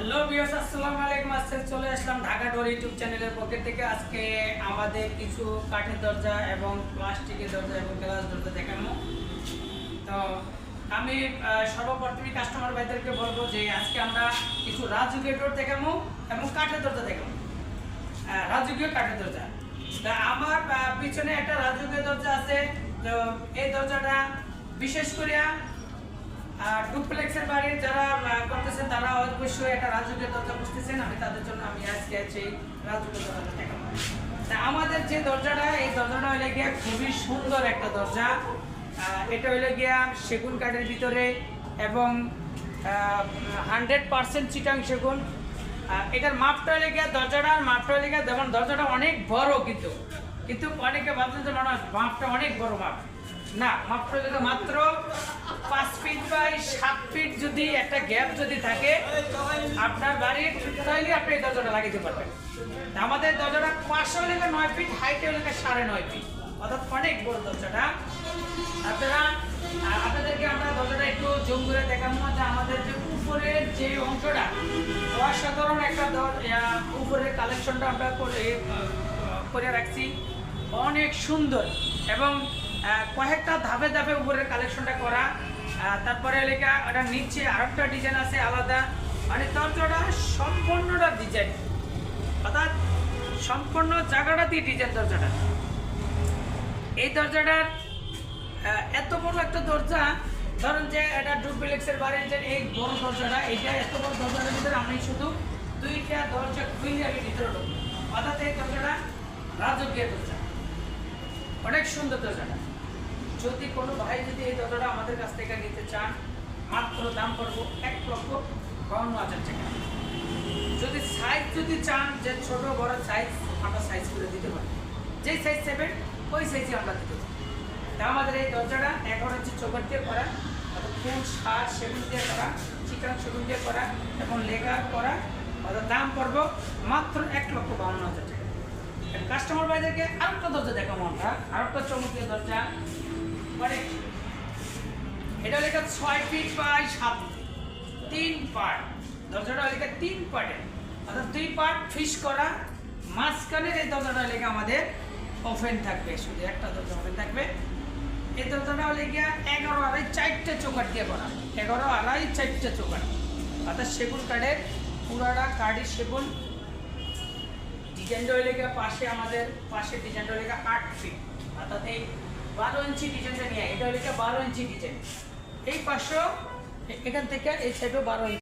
Hello viewers, আসসালামু আলাইকুম। আজকে চলে আসলাম ঢাকা ডোর ইউটিউব চ্যানেলের পক্ষ থেকে। আজকে আমাদের কিছু কাঠের দরজা এবং প্লাস্টিকের দরজা এবং গ্লাস দরজা দেখানো। তো আমি সর্বপ্রথমে কাস্টমার ভাইদেরকে বলবো যে আজকে আমরা কিছু রাজকীয় ডোর দেখাবো এবং কাঠের দরজা দেখাবো। রাজকীয় কাঠের দরজা, তা আমার পিছনে একটা রাজকীয় দরজা আছে। তো এই দরজাটা বিশেষ করে ডুপ্লেক্সের বাড়ি যারা করতেছেন তারা অবশ্যই একটা রাজকীয় দরজা বুঝতেছেন। আমি তাদের জন্য আমি আজকে আছি রাজকীয় দরজা দেখাবো। তা আমাদের যে দরজাটা, এই দরজাটা হইলে গিয়া খুবই সুন্দর একটা দরজা। এটা হইলে গিয়া সেগুন কাঠের ভিতরে এবং 100% চিটাং সেগুন। এটার মাপটা হইলে গিয়া দরজাটার মাপটা হইলে গিয়া যেমন দরজাটা অনেক বড়, কিন্তু অনেকে ভাবছেন যে মানুষ মাপটা অনেক বড় মাপ না, মাপটা হইলে মাত্র 5 ফিট বাই 7 ফিট যদি একটা গ্যাপ যদি থাকে আপনার বাড়ির, তাহলে আপনি এই দরজাটা লাগাইতে পারবেন। আমাদের দরজাটা 509 ফিট, হাইটে হলে 9.5 ফিট, অর্থাৎ অনেক বড় দরজাটা। আপনাদেরকে আমরা দরজাটা একটু জুম করে দেখাবো যে আমাদের যে উপরের যে অংশটা অসাধারণ একটা উপরের কালেকশনটা আমরা করে রাখছি, অনেক সুন্দর এবং কয়েকটা ধাপে ধাপে উপরের কালেকশনটা করা। তারপরে লেখা ওটা নিচে আরেকটা ডিজাইন আছে আলাদা, মানে দরজাটা সম্পূর্ণটা ডিজাইন, অর্থাৎ সম্পূর্ণ জায়গাটা দিয়ে ডিজাইন দরজাটা। এই দরজাটার এত বড় একটা দরজা, ধরুন যে এটা ডুপ্লেক্সের বাড়ির যে এই বড় দরজাটা, এইটা এত বড় দরজাটার ভিতরে আমি শুধু 2টা দরজা খুলে আমি ভিতরে ঢুকবো, অর্থাৎ এই দরজাটা রাজকীয় দরজা, অনেক সুন্দর দরজাটা। যদি কোনো ভাই যদি এই দরজাটা আমাদের কাছ থেকে নিতে চান, মাত্র দাম পড়বো 1,52,000 টাকা। যদি সাইজ যদি চান যে ছোট বড় সাইজ, আমরা সাইজ করে দিতে পারি, যেই সাইজ চাইবেন ওই সাইজে আমরা দিতে পারি। তা আমাদের এই দরজাটা 11 ইঞ্চি চৌকাঠ দিয়ে করা, অর্থাৎ ফুল 60 সেগুন দিয়ে করা, চিকন সেগুন দিয়ে করা এবং লেগার করা, অর্থাৎ দাম পড়বো মাত্র 1,52,000 টাকা। কাস্টমার ভাইদেরকে আরেকটা দরজা দেখাবো আমরা, আরেকটা চমৎকার দরজা। মানে এটা লেখা 6 ফিট বাই 7 ফিট, 3 পার্ট দরজাটা লেখা, 3 পার্টের, অর্থাৎ 2 পার্ট ফিস করা। মাঝখানের এই দরজাটা লেখা আমাদের ওপেন থাকবে, শুধু একটা দরজা ওপেন থাকবে। এই দরজাটা হলে গিয়া 11.5 4টে চৌকাঠ দিয়ে করা, 11.5 4টে চৌকাঠ, অর্থাৎ সেগুন কাঠের পুরাটা কাঠি সেগুন। ডিজাইনটা হলে গিয়া পাশে আমাদের পাশের ডিজাইনটা হলে 8 ফিট, অর্থাৎ এই 12 ইঞ্চি ডিজাইনটা নিয়ে, এটা হলে 12 ইঞ্চি ডিজাইন। এই পাশেও এখান থেকে এই সাইডও 12 ইঞ্চি।